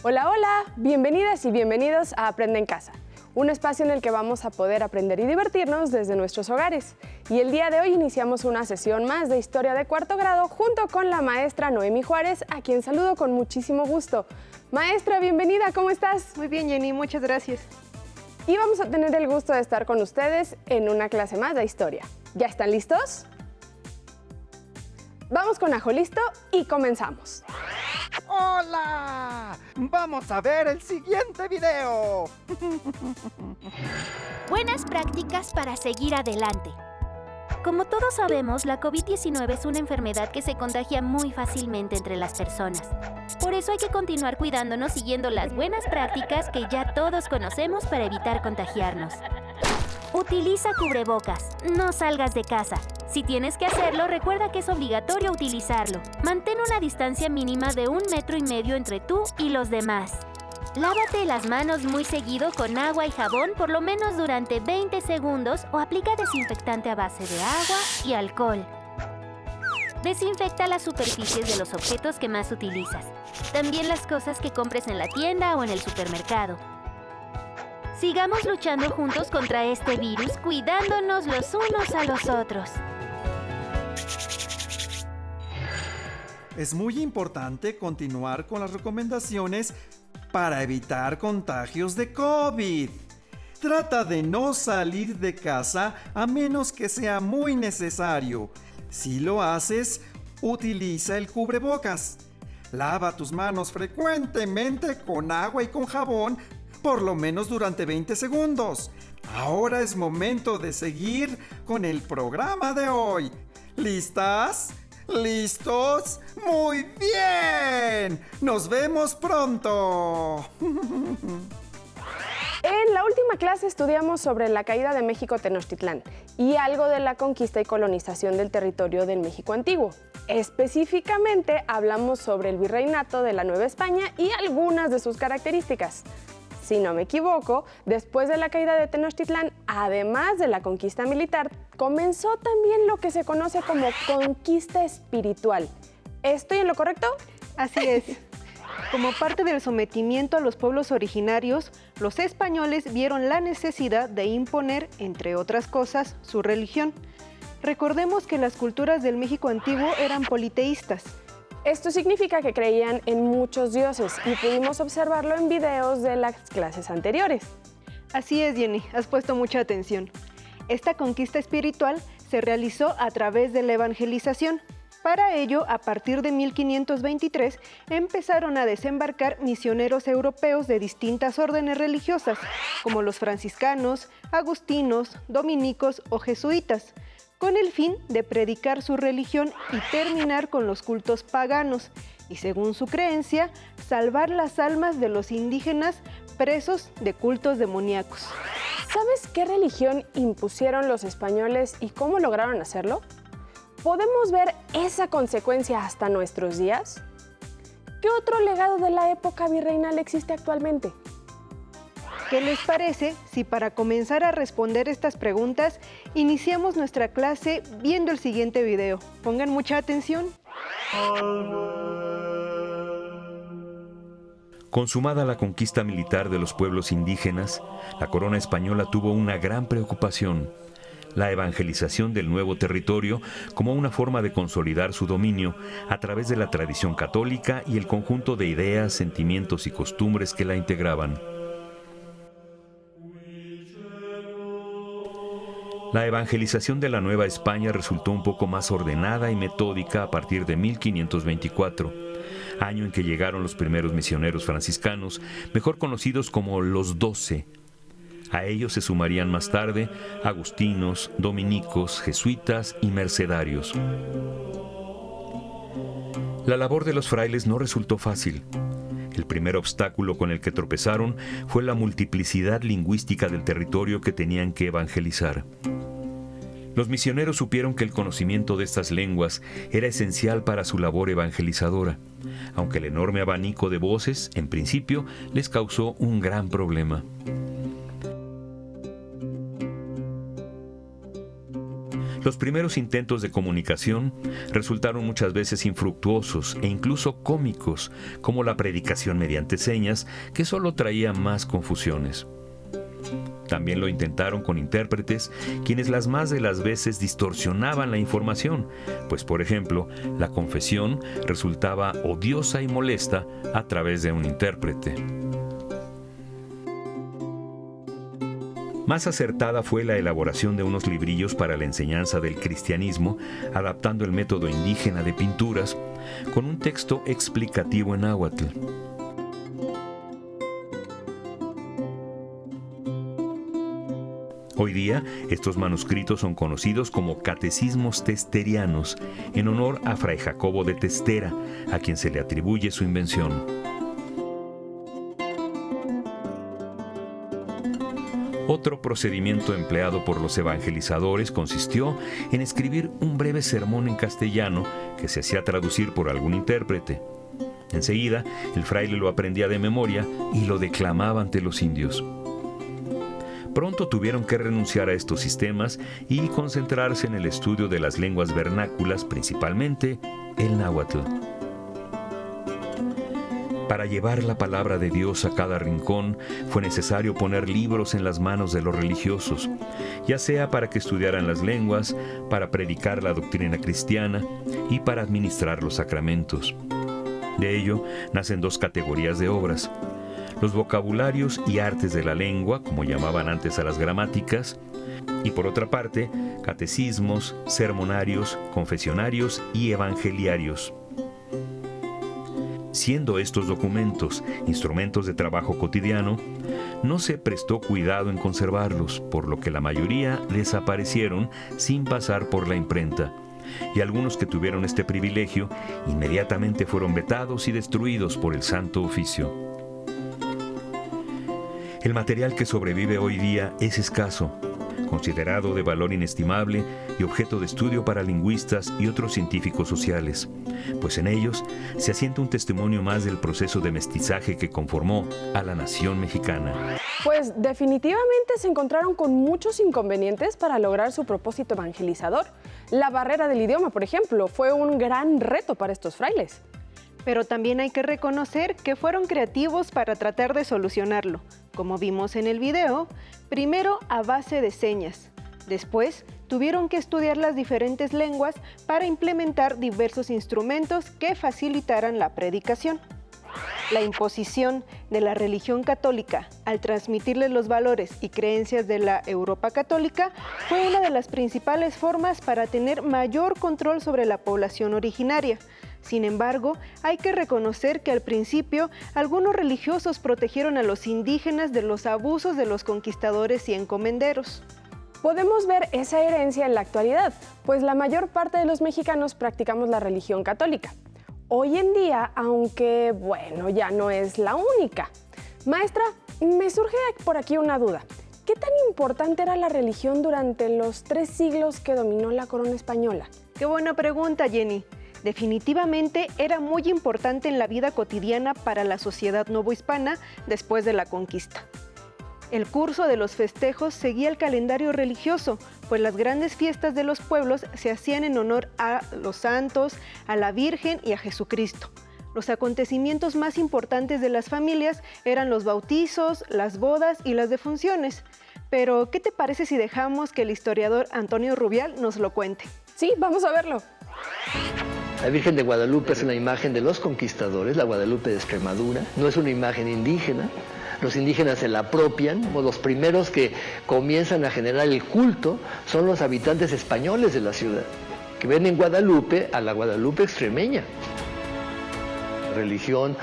Hola, hola, bienvenidas y bienvenidos a Aprende en Casa, un espacio en el que vamos a poder aprender y divertirnos desde nuestros hogares. Y el día de hoy iniciamos una sesión más de Historia de Cuarto Grado junto con la maestra Noemi Juárez, a quien saludo con muchísimo gusto. Maestra, bienvenida, ¿cómo estás? Muy bien, Jenny, muchas gracias. Y vamos a tener el gusto de estar con ustedes en una clase más de Historia. ¿Ya están listos? Vamos con Ajo Listo y comenzamos. ¡Hola! Vamos a ver el siguiente video. Buenas prácticas para seguir adelante. Como todos sabemos, la COVID-19 es una enfermedad que se contagia muy fácilmente entre las personas. Por eso hay que continuar cuidándonos siguiendo las buenas prácticas que ya todos conocemos para evitar contagiarnos. Utiliza cubrebocas. No salgas de casa. Si tienes que hacerlo, recuerda que es obligatorio utilizarlo. Mantén una distancia mínima de 1,5 metros entre tú y los demás. Lávate las manos muy seguido con agua y jabón por lo menos durante 20 segundos o aplica desinfectante a base de agua y alcohol. Desinfecta las superficies de los objetos que más utilizas. También las cosas que compres en la tienda o en el supermercado. Sigamos luchando juntos contra este virus, cuidándonos los unos a los otros. Es muy importante continuar con las recomendaciones para evitar contagios de COVID. Trata de no salir de casa a menos que sea muy necesario. Si lo haces, utiliza el cubrebocas. Lava tus manos frecuentemente con agua y con jabón, por lo menos durante 20 segundos. Ahora es momento de seguir con el programa de hoy. ¿Listas? ¿Listos? ¡Muy bien! ¡Nos vemos pronto! En la última clase estudiamos sobre la caída de México Tenochtitlán y algo de la conquista y colonización del territorio del México antiguo. Específicamente hablamos sobre el virreinato de la Nueva España y algunas de sus características. Si no me equivoco, después de la caída de Tenochtitlán, además de la conquista militar, comenzó también lo que se conoce como conquista espiritual. ¿Estoy en lo correcto? Así es. Como parte del sometimiento a los pueblos originarios, los españoles vieron la necesidad de imponer, entre otras cosas, su religión. Recordemos que las culturas del México antiguo eran politeístas. Esto significa que creían en muchos dioses y pudimos observarlo en videos de las clases anteriores. Así es, Jenny, has puesto mucha atención. Esta conquista espiritual se realizó a través de la evangelización. Para ello, a partir de 1523, empezaron a desembarcar misioneros europeos de distintas órdenes religiosas, como los franciscanos, agustinos, dominicos o jesuitas, con el fin de predicar su religión y terminar con los cultos paganos, y según su creencia, salvar las almas de los indígenas presos de cultos demoníacos. ¿Sabes qué religión impusieron los españoles y cómo lograron hacerlo? ¿Podemos ver esa consecuencia hasta nuestros días? ¿Qué otro legado de la época virreinal existe actualmente? ¿Qué les parece si para comenzar a responder estas preguntas iniciamos nuestra clase viendo el siguiente video? Pongan mucha atención. Consumada la conquista militar de los pueblos indígenas, la corona española tuvo una gran preocupación: la evangelización del nuevo territorio como una forma de consolidar su dominio a través de la tradición católica y el conjunto de ideas, sentimientos y costumbres que la integraban. La evangelización de la Nueva España resultó un poco más ordenada y metódica a partir de 1524, año en que llegaron los primeros misioneros franciscanos, mejor conocidos como los 12. A ellos se sumarían más tarde agustinos, dominicos, jesuitas y mercedarios. La labor de los frailes no resultó fácil. El primer obstáculo con el que tropezaron fue la multiplicidad lingüística del territorio que tenían que evangelizar. Los misioneros supieron que el conocimiento de estas lenguas era esencial para su labor evangelizadora, aunque el enorme abanico de voces, en principio, les causó un gran problema. Los primeros intentos de comunicación resultaron muchas veces infructuosos e incluso cómicos, como la predicación mediante señas, que solo traía más confusiones. También lo intentaron con intérpretes, quienes las más de las veces distorsionaban la información, pues por ejemplo, la confesión resultaba odiosa y molesta a través de un intérprete. Más acertada fue la elaboración de unos librillos para la enseñanza del cristianismo, adaptando el método indígena de pinturas con un texto explicativo en náhuatl. Hoy día, estos manuscritos son conocidos como catecismos testerianos, en honor a Fray Jacobo de Testera, a quien se le atribuye su invención. Otro procedimiento empleado por los evangelizadores consistió en escribir un breve sermón en castellano que se hacía traducir por algún intérprete. Enseguida, el fraile lo aprendía de memoria y lo declamaba ante los indios. Pronto tuvieron que renunciar a estos sistemas y concentrarse en el estudio de las lenguas vernáculas, principalmente el náhuatl. Para llevar la palabra de Dios a cada rincón, fue necesario poner libros en las manos de los religiosos, ya sea para que estudiaran las lenguas, para predicar la doctrina cristiana y para administrar los sacramentos. De ello nacen dos categorías de obras: los vocabularios y artes de la lengua, como llamaban antes a las gramáticas, y por otra parte, catecismos, sermonarios, confesionarios y evangeliarios. Siendo estos documentos instrumentos de trabajo cotidiano, no se prestó cuidado en conservarlos, por lo que la mayoría desaparecieron sin pasar por la imprenta, y algunos que tuvieron este privilegio inmediatamente fueron vetados y destruidos por el Santo Oficio. El material que sobrevive hoy día es escaso, considerado de valor inestimable y objeto de estudio para lingüistas y otros científicos sociales, pues en ellos se asienta un testimonio más del proceso de mestizaje que conformó a la nación mexicana. Pues definitivamente se encontraron con muchos inconvenientes para lograr su propósito evangelizador. La barrera del idioma, por ejemplo, fue un gran reto para estos frailes. Pero también hay que reconocer que fueron creativos para tratar de solucionarlo, como vimos en el video, primero a base de señas. Después, tuvieron que estudiar las diferentes lenguas para implementar diversos instrumentos que facilitaran la predicación. La imposición de la religión católica al transmitirles los valores y creencias de la Europa católica fue una de las principales formas para tener mayor control sobre la población originaria. Sin embargo, hay que reconocer que al principio algunos religiosos protegieron a los indígenas de los abusos de los conquistadores y encomenderos. Podemos ver esa herencia en la actualidad, pues la mayor parte de los mexicanos practicamos la religión católica. Hoy en día, aunque, bueno, ya no es la única. Maestra, me surge por aquí una duda. ¿Qué tan importante era la religión durante los 3 siglos que dominó la corona española? Qué buena pregunta, Jenny. Definitivamente era muy importante en la vida cotidiana para la sociedad novohispana después de la conquista. El curso de los festejos seguía el calendario religioso, pues las grandes fiestas de los pueblos se hacían en honor a los santos, a la Virgen y a Jesucristo. Los acontecimientos más importantes de las familias eran los bautizos, las bodas y las defunciones. Pero, ¿qué te parece si dejamos que el historiador Antonio Rubial nos lo cuente? Sí, vamos a verlo. La Virgen de Guadalupe es una imagen de los conquistadores, la Guadalupe de Extremadura, no es una imagen indígena. Los indígenas se la apropian, los primeros que comienzan a generar el culto son los habitantes españoles de la ciudad, que ven en Guadalupe a la Guadalupe extremeña. La religión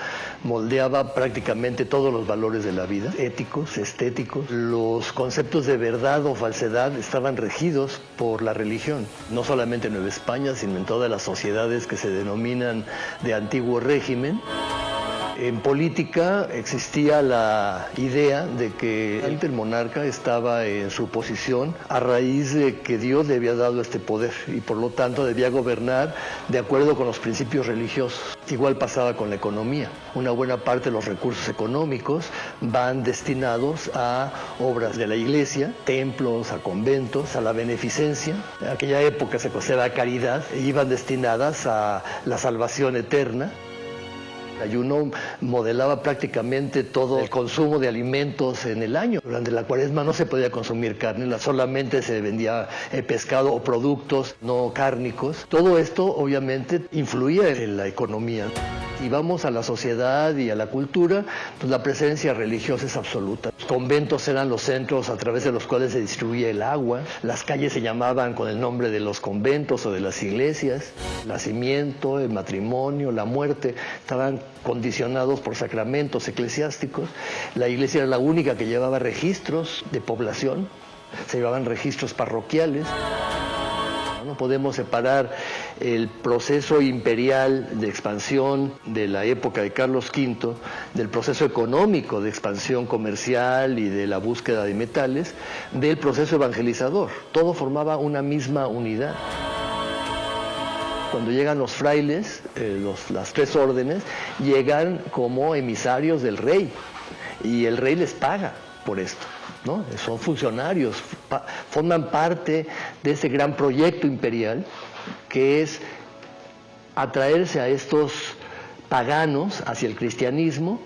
moldeaba prácticamente todos los valores de la vida, éticos, estéticos. Los conceptos de verdad o falsedad estaban regidos por la religión, no solamente en Nueva España, sino en todas las sociedades que se denominan de antiguo régimen. En política existía la idea de que el monarca estaba en su posición a raíz de que Dios le había dado este poder y por lo tanto debía gobernar de acuerdo con los principios religiosos. Igual pasaba con la economía. Una buena parte de los recursos económicos van destinados a obras de la iglesia, templos, a conventos, a la beneficencia. En aquella época se consideraba caridad e iban destinadas a la salvación eterna. El ayuno modelaba prácticamente todo el consumo de alimentos en el año. Durante la Cuaresma no se podía consumir carne, solamente se vendía pescado o productos no cárnicos. Todo esto obviamente influía en la economía. Y vamos a la sociedad y a la cultura, pues la presencia religiosa es absoluta. Los conventos eran los centros a través de los cuales se distribuía el agua. Las calles se llamaban con el nombre de los conventos o de las iglesias. El nacimiento, el matrimonio, la muerte estaban condicionados por sacramentos eclesiásticos. La iglesia era la única que llevaba registros de población. Se llevaban registros parroquiales. No podemos separar el proceso imperial de expansión de la época de Carlos V del proceso económico de expansión comercial y de la búsqueda de metales del proceso evangelizador. Todo formaba una misma unidad. Cuando llegan los frailes, las tres órdenes, llegan como emisarios del rey y el rey les paga por esto. ¿No? Son funcionarios, forman parte de ese gran proyecto imperial que es atraerse a estos paganos hacia el cristianismo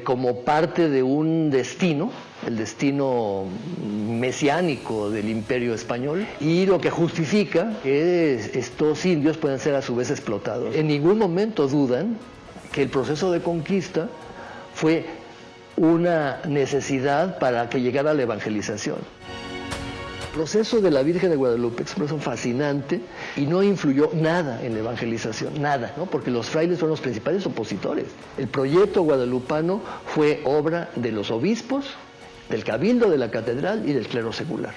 como parte de un destino, el destino mesiánico del imperio español, y lo que justifica que estos indios puedan ser a su vez explotados. En ningún momento dudan que el proceso de conquista fue una necesidad para que llegara la evangelización. El proceso de la Virgen de Guadalupe es un proceso fascinante y no influyó nada en la evangelización, nada, ¿no? Porque los frailes son los principales opositores. El proyecto guadalupano fue obra de los obispos, del cabildo de la catedral y del clero secular.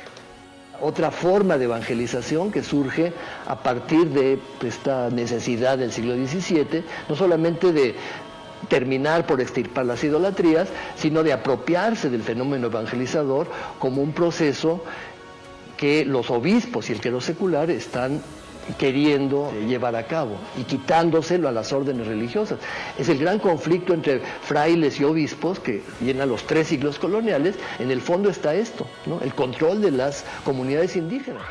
Otra forma de evangelización que surge a partir de esta necesidad del siglo XVII, no solamente de terminar por extirpar las idolatrías, sino de apropiarse del fenómeno evangelizador como un proceso que los obispos y el clero secular están queriendo llevar a cabo y quitándoselo a las órdenes religiosas. Es el gran conflicto entre frailes y obispos que llena los 3 siglos coloniales. En el fondo está esto, ¿no? El control de las comunidades indígenas.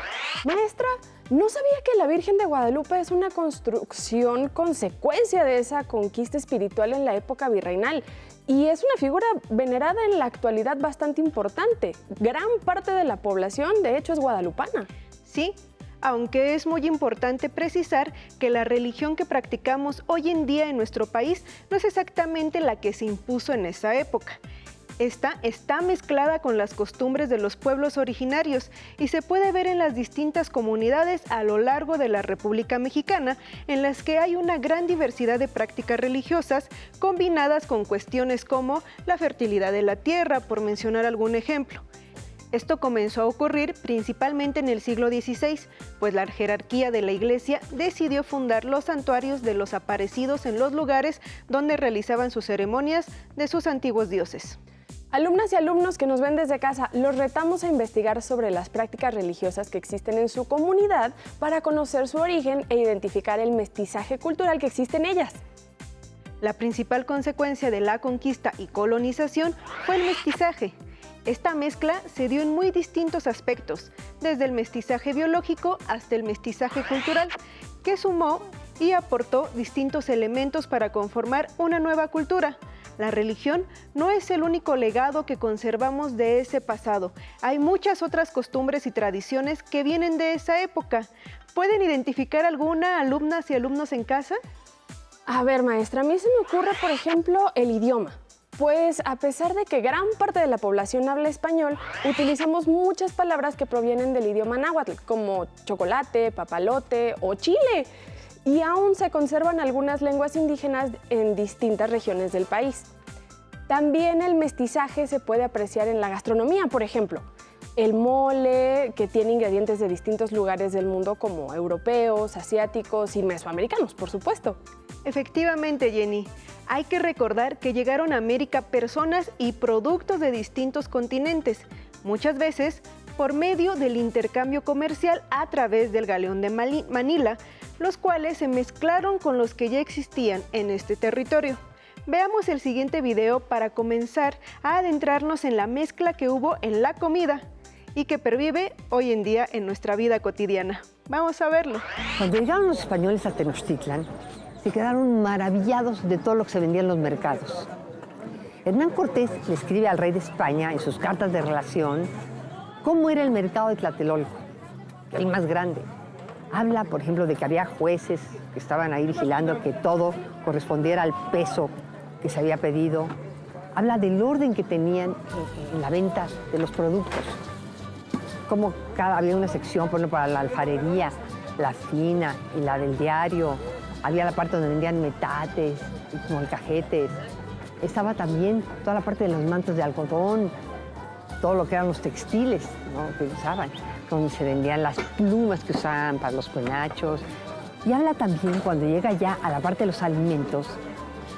Maestra, no sabía que la Virgen de Guadalupe es una construcción consecuencia de esa conquista espiritual en la época virreinal y es una figura venerada en la actualidad bastante importante. Gran parte de la población, de hecho, es guadalupana. Sí, aunque es muy importante precisar que la religión que practicamos hoy en día en nuestro país no es exactamente la que se impuso en esa época. Esta está mezclada con las costumbres de los pueblos originarios y se puede ver en las distintas comunidades a lo largo de la República Mexicana, en las que hay una gran diversidad de prácticas religiosas combinadas con cuestiones como la fertilidad de la tierra, por mencionar algún ejemplo. Esto comenzó a ocurrir principalmente en el siglo XVI, pues la jerarquía de la Iglesia decidió fundar los santuarios de los aparecidos en los lugares donde realizaban sus ceremonias de sus antiguos dioses. Alumnas y alumnos que nos ven desde casa, los retamos a investigar sobre las prácticas religiosas que existen en su comunidad para conocer su origen e identificar el mestizaje cultural que existe en ellas. La principal consecuencia de la conquista y colonización fue el mestizaje. Esta mezcla se dio en muy distintos aspectos, desde el mestizaje biológico hasta el mestizaje cultural, que sumó y aportó distintos elementos para conformar una nueva cultura. La religión no es el único legado que conservamos de ese pasado. Hay muchas otras costumbres y tradiciones que vienen de esa época. ¿Pueden identificar alguna, alumnas y alumnos en casa? A ver, maestra, a mí se me ocurre, por ejemplo, el idioma. Pues a pesar de que gran parte de la población habla español, utilizamos muchas palabras que provienen del idioma náhuatl, como chocolate, papalote o chile. Y aún se conservan algunas lenguas indígenas en distintas regiones del país. También el mestizaje se puede apreciar en la gastronomía, por ejemplo. El mole, que tiene ingredientes de distintos lugares del mundo como europeos, asiáticos y mesoamericanos, por supuesto. Efectivamente, Jenny. Hay que recordar que llegaron a América personas y productos de distintos continentes, muchas veces por medio del intercambio comercial a través del galeón de Manila, los cuales se mezclaron con los que ya existían en este territorio. Veamos el siguiente video para comenzar a adentrarnos en la mezcla que hubo en la comida y que pervive hoy en día en nuestra vida cotidiana. Vamos a verlo. Cuando llegaron los españoles a Tenochtitlan, se quedaron maravillados de todo lo que se vendía en los mercados. Hernán Cortés le escribe al rey de España en sus cartas de relación cómo era el mercado de Tlatelolco, el más grande. Habla, por ejemplo, de que había jueces que estaban ahí vigilando que todo correspondiera al peso que se había pedido. Habla del orden que tenían en la venta de los productos. Como había una sección, por ejemplo, para la alfarería, la fina y la del diario. Había la parte donde vendían metates y molcajetes. Estaba también toda la parte de los mantos de algodón, todo lo que eran los textiles, ¿no?, que usaban, donde se vendían las plumas que usaban para los penachos. Y habla también, cuando llega ya a la parte de los alimentos,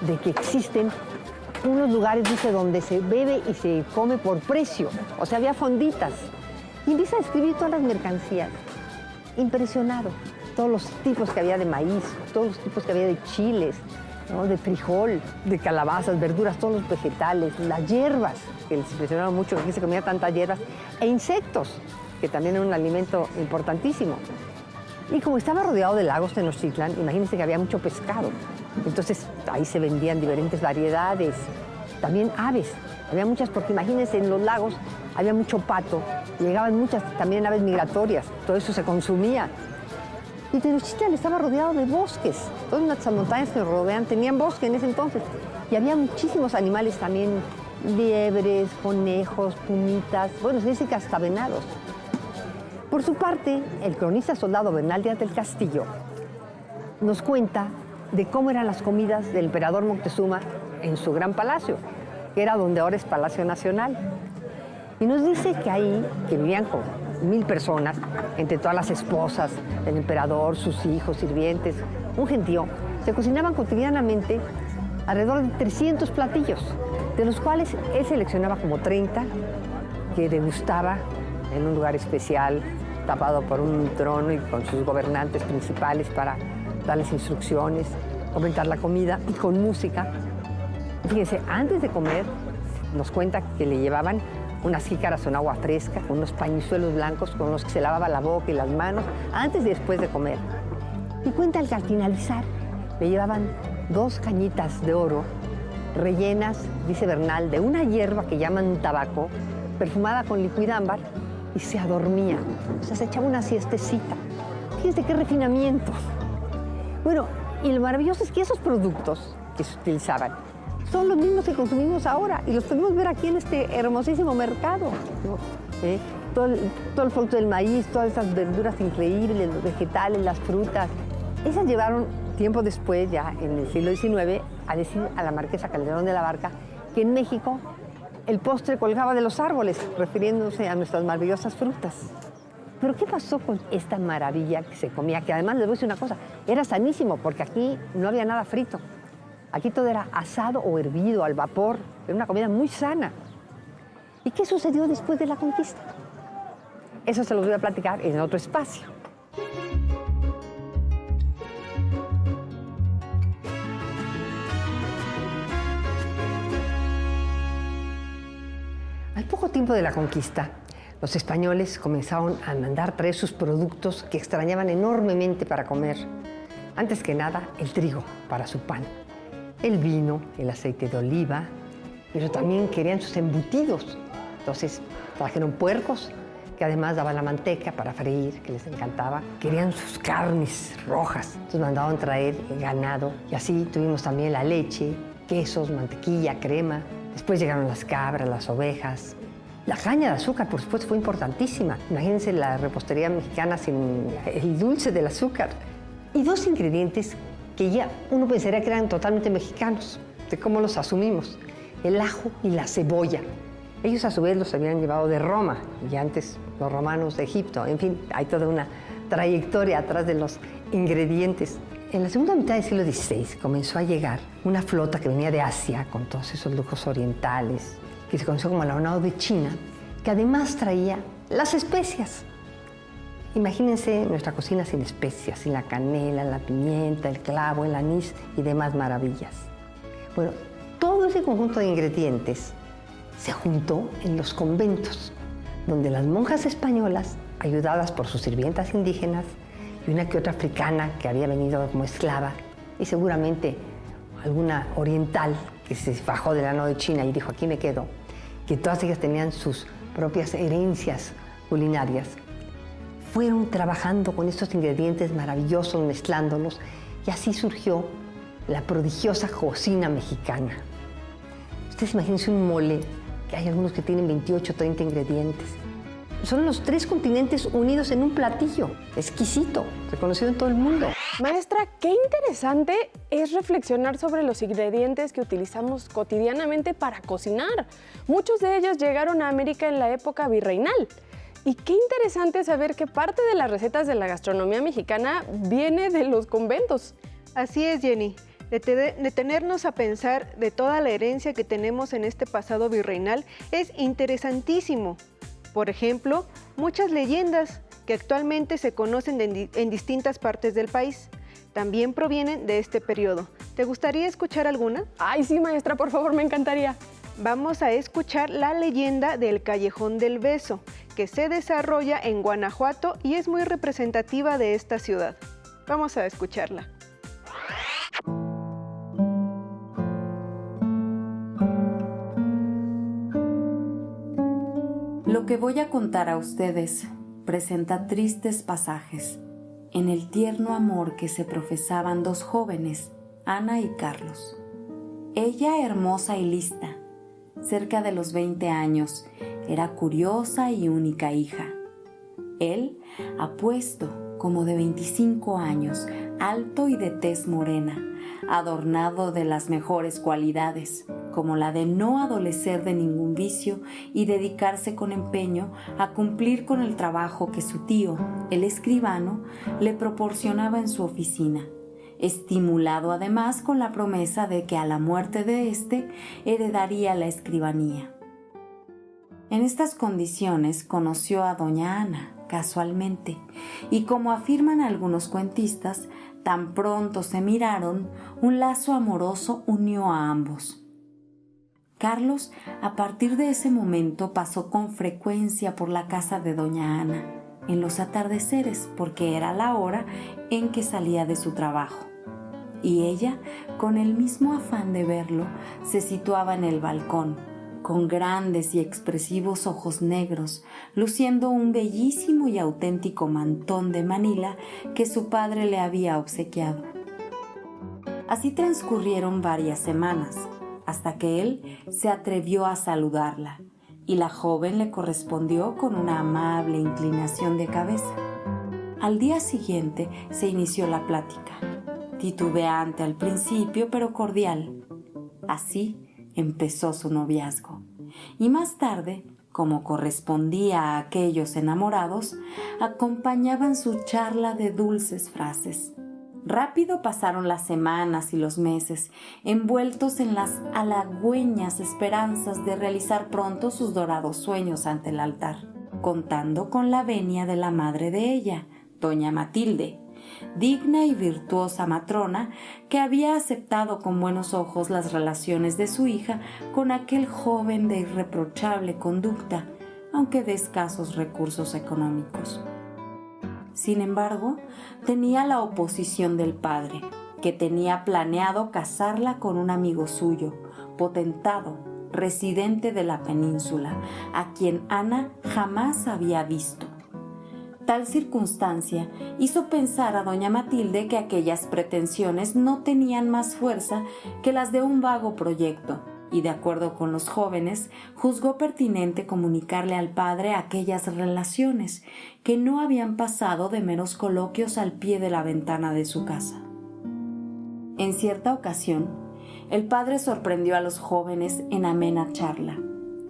de que existen unos lugares, dice, donde se bebe y se come por precio. O sea, había fonditas. Y empieza a describir todas las mercancías. Impresionado. Todos los tipos que había de maíz, todos los tipos que había de chiles, ¿no?, de frijol, de calabazas, verduras, todos los vegetales, las hierbas, que les impresionaron mucho que aquí se comía tantas hierbas, e insectos, que también era un alimento importantísimo. Y como estaba rodeado de lagos Tenochtitlan, imagínense que había mucho pescado. Entonces ahí se vendían diferentes variedades, también aves. Había muchas, porque imagínense, en los lagos había mucho pato, llegaban muchas también aves migratorias, todo eso se consumía. Y Tenochtitlan estaba rodeado de bosques. Todas las montañas que nos rodean tenían bosque en ese entonces. Y había muchísimos animales también, liebres, conejos, pumitas, bueno, se dice que hasta venados. Por su parte, el cronista soldado Bernal Díaz del Castillo nos cuenta de cómo eran las comidas del emperador Moctezuma en su gran palacio, que era donde ahora es Palacio Nacional. Y nos dice que ahí, que vivían con 1000 personas, entre todas las esposas del emperador, sus hijos, sirvientes, un gentío, se cocinaban cotidianamente alrededor de 300 platillos, de los cuales él seleccionaba como 30 que degustaba en un lugar especial, tapado por un trono y con sus gobernantes principales para darles instrucciones, comentar la comida y con música. Fíjense, antes de comer nos cuenta que le llevaban unas jícaras con agua fresca, con unos pañuelos blancos con los que se lavaba la boca y las manos antes y después de comer. Y cuenta que al finalizar le llevaban 2 cañitas de oro rellenas, dice Bernal, de una hierba que llaman tabaco, perfumada con liquidámbar, y se adormía. O sea, se echaba una siestecita. Fíjense qué refinamiento. Bueno, y lo maravilloso es que esos productos que se utilizaban son los mismos que consumimos ahora y los podemos ver aquí en este hermosísimo mercado, ¿no? Todo el fruto del maíz, todas esas verduras increíbles, los vegetales, las frutas. Esas llevaron tiempo después, ya en el siglo XIX, a decir a la marquesa Calderón de la Barca que en México el postre colgaba de los árboles, refiriéndose a nuestras maravillosas frutas. Pero ¿qué pasó con esta maravilla que se comía? Que además les voy a decir una cosa, era sanísimo porque aquí no había nada frito. Aquí todo era asado o hervido al vapor, era una comida muy sana. ¿Y qué sucedió después de la conquista? Eso se los voy a platicar en otro espacio. Al poco tiempo de la conquista, los españoles comenzaron a mandar traer sus productos que extrañaban enormemente para comer. Antes que nada, el trigo para su pan, el vino, el aceite de oliva, pero también querían sus embutidos. Entonces trajeron puercos, que además daban la manteca para freír, que les encantaba. Querían sus carnes rojas, entonces mandaban traer el ganado. Y así tuvimos también la leche, quesos, mantequilla, crema. Después llegaron las cabras, las ovejas. La caña de azúcar, por supuesto, fue importantísima. Imagínense la repostería mexicana sin el dulce del azúcar. Y 2 ingredientes que ya uno pensaría que eran totalmente mexicanos, de cómo los asumimos: el ajo y la cebolla. Ellos a su vez los habían llevado de Roma, y antes los romanos de Egipto. En fin, hay toda una trayectoria atrás de los ingredientes. En la segunda mitad del siglo XVI comenzó a llegar una flota que venía de Asia con todos esos lujos orientales, que se conoció como la nao de China, que además traía las especias. Imagínense nuestra cocina sin especias, sin la canela, la pimienta, el clavo, el anís y demás maravillas. Bueno, todo ese conjunto de ingredientes se juntó en los conventos, donde las monjas españolas, ayudadas por sus sirvientas indígenas y una que otra africana que había venido como esclava, y seguramente alguna oriental que se bajó de la nao de China y dijo, aquí me quedo, que todas ellas tenían sus propias herencias culinarias, fueron trabajando con estos ingredientes maravillosos, mezclándolos, y así surgió la prodigiosa cocina mexicana. Ustedes imagínense un mole, que hay algunos que tienen 28 o 30 ingredientes. Son los 3 continentes unidos en un platillo, exquisito, reconocido en todo el mundo. Maestra, qué interesante es reflexionar sobre los ingredientes que utilizamos cotidianamente para cocinar. Muchos de ellos llegaron a América en la época virreinal. Y qué interesante saber que parte de las recetas de la gastronomía mexicana viene de los conventos. Así es, Jenny. Detenernos a pensar de toda la herencia que tenemos en este pasado virreinal es interesantísimo. Por ejemplo, muchas leyendas que actualmente se conocen en distintas partes del país también provienen de este periodo. ¿Te gustaría escuchar alguna? Ay, sí, maestra, por favor, me encantaría. Vamos a escuchar la leyenda del Callejón del Beso, que se desarrolla en Guanajuato y es muy representativa de esta ciudad. Vamos a escucharla. Lo que voy a contar a ustedes presenta tristes pasajes en el tierno amor que se profesaban 2 jóvenes, Ana y Carlos. Ella, hermosa y lista, cerca de los 20 años, era curiosa y única hija. Él, apuesto, como de 25 años, alto y de tez morena, adornado de las mejores cualidades, como la de no adolecer de ningún vicio y dedicarse con empeño a cumplir con el trabajo que su tío, el escribano, le proporcionaba en su oficina, estimulado además con la promesa de que a la muerte de éste heredaría la escribanía. En estas condiciones conoció a doña Ana, casualmente, y como afirman algunos cuentistas, tan pronto se miraron, un lazo amoroso unió a ambos. Carlos, a partir de ese momento, pasó con frecuencia por la casa de doña Ana, en los atardeceres, porque era la hora en que salía de su trabajo. Y ella, con el mismo afán de verlo, se situaba en el balcón, con grandes y expresivos ojos negros, luciendo un bellísimo y auténtico mantón de Manila que su padre le había obsequiado. Así transcurrieron varias semanas, hasta que él se atrevió a saludarla, y la joven le correspondió con una amable inclinación de cabeza. Al día siguiente se inició la plática, titubeante al principio, pero cordial. Así empezó su noviazgo, y más tarde, como correspondía a aquellos enamorados, acompañaban su charla de dulces frases. Rápido pasaron las semanas y los meses, envueltos en las halagüeñas esperanzas de realizar pronto sus dorados sueños ante el altar, contando con la venia de la madre de ella, doña Matilde, digna y virtuosa matrona que había aceptado con buenos ojos las relaciones de su hija con aquel joven de irreprochable conducta, aunque de escasos recursos económicos. Sin embargo, tenía la oposición del padre, que tenía planeado casarla con un amigo suyo, potentado, residente de la península, a quien Ana jamás había visto. Tal circunstancia hizo pensar a doña Matilde que aquellas pretensiones no tenían más fuerza que las de un vago proyecto, y de acuerdo con los jóvenes, juzgó pertinente comunicarle al padre aquellas relaciones que no habían pasado de meros coloquios al pie de la ventana de su casa. En cierta ocasión, el padre sorprendió a los jóvenes en amena charla,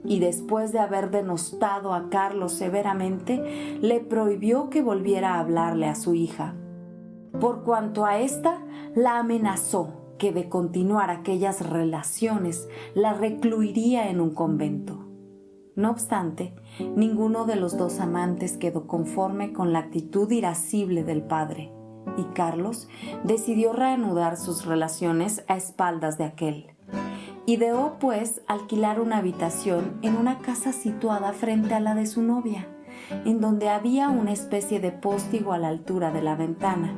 y después de haber denostado a Carlos severamente, le prohibió que volviera a hablarle a su hija. por cuanto a ésta la amenazó que de continuar aquellas relaciones la recluiría en un convento. No obstante, ninguno de los dos amantes quedó conforme con la actitud irascible del padre, y Carlos decidió reanudar sus relaciones a espaldas de aquel. Ideó, pues, alquilar una habitación en una casa situada frente a la de su novia, en donde había una especie de postigo a la altura de la ventana,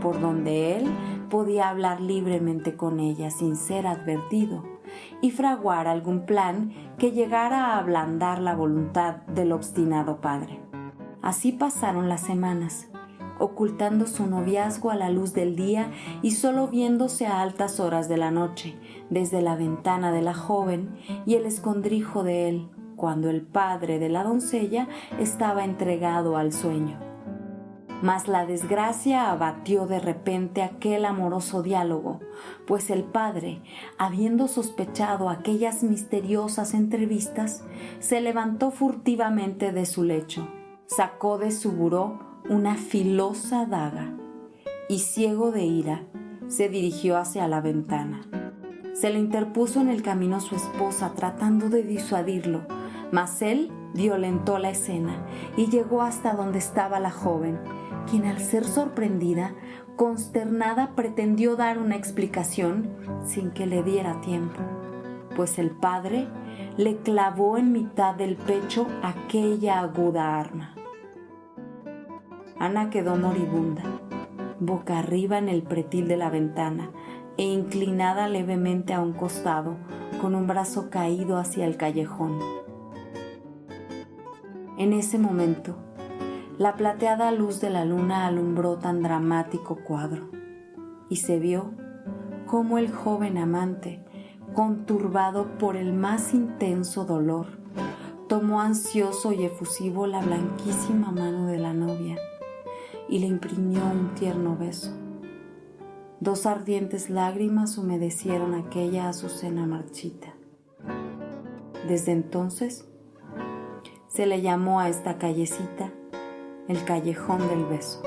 por donde él podía hablar libremente con ella sin ser advertido y fraguar algún plan que llegara a ablandar la voluntad del obstinado padre. Así pasaron las semanas, ocultando su noviazgo a la luz del día y solo viéndose a altas horas de la noche, desde la ventana de la joven y el escondrijo de él, cuando el padre de la doncella estaba entregado al sueño. Mas la desgracia abatió de repente aquel amoroso diálogo, pues el padre, habiendo sospechado aquellas misteriosas entrevistas, se levantó furtivamente de su lecho, sacó de su buró una filosa daga y, ciego de ira, se dirigió hacia la ventana. Se le interpuso en el camino su esposa tratando de disuadirlo, mas él violentó la escena y llegó hasta donde estaba la joven, quien al ser sorprendida, consternada, pretendió dar una explicación sin que le diera tiempo, pues el padre le clavó en mitad del pecho aquella aguda arma. Ana quedó moribunda, boca arriba en el pretil de la ventana e inclinada levemente a un costado, con un brazo caído hacia el callejón. En ese momento, la plateada luz de la luna alumbró tan dramático cuadro, y se vio cómo el joven amante, conturbado por el más intenso dolor, tomó ansioso y efusivo la blanquísima mano de la novia y le imprimió un tierno beso. 2 ardientes lágrimas humedecieron aquella azucena marchita. Desde entonces se le llamó a esta callecita el Callejón del Beso.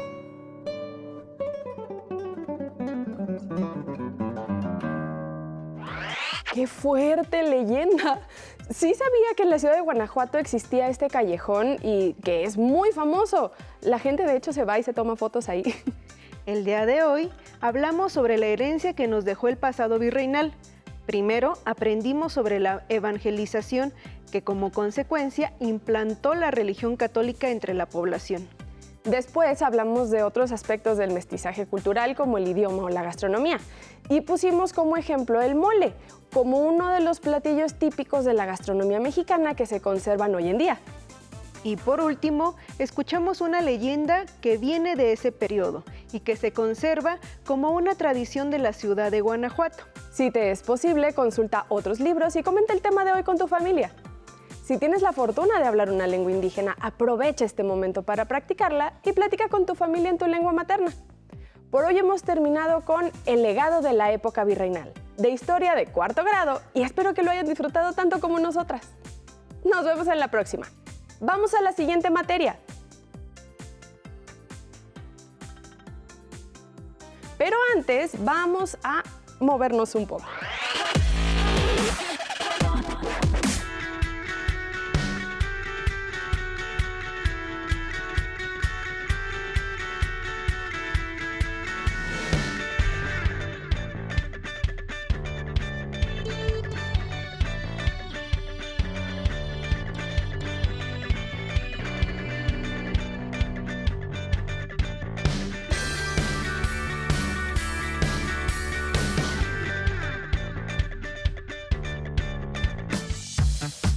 ¡Qué fuerte leyenda! Sí sabía que en la ciudad de Guanajuato existía este callejón y que es muy famoso. La gente de hecho se va y se toma fotos ahí. El día de hoy hablamos sobre la herencia que nos dejó el pasado virreinal. Primero aprendimos sobre la evangelización que como consecuencia implantó la religión católica entre la población. Después hablamos de otros aspectos del mestizaje cultural como el idioma o la gastronomía y pusimos como ejemplo el mole, como uno de los platillos típicos de la gastronomía mexicana que se conservan hoy en día. Y por último, escuchamos una leyenda que viene de ese periodo y que se conserva como una tradición de la ciudad de Guanajuato. Si te es posible, consulta otros libros y comenta el tema de hoy con tu familia. Si tienes la fortuna de hablar una lengua indígena, aprovecha este momento para practicarla y platica con tu familia en tu lengua materna. Por hoy hemos terminado con El legado de la época virreinal, de historia de 4º grado, y espero que lo hayan disfrutado tanto como nosotras. Nos vemos en la próxima. Vamos a la siguiente materia. Pero antes vamos a movernos un poco.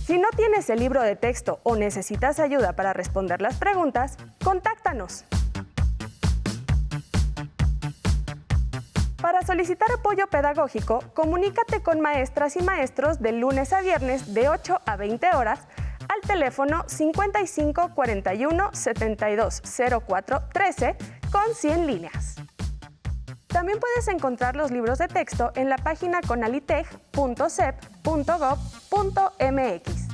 Si no tienes el libro de texto o necesitas ayuda para responder las preguntas, contáctanos. Para solicitar apoyo pedagógico, comunícate con maestras y maestros de lunes a viernes de 8 a 20 horas al teléfono 55 41 72 04 13 con 100 líneas. También puedes encontrar los libros de texto en la página conaliteg.sep.gov.mx.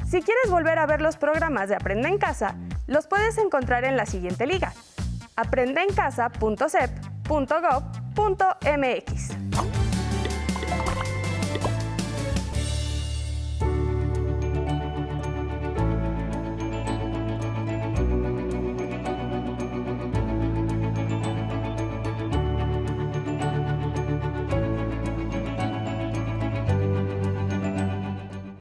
Si quieres volver a ver los programas de Aprende en Casa, los puedes encontrar en la siguiente liga: aprendeencasa.cep.gov.mx.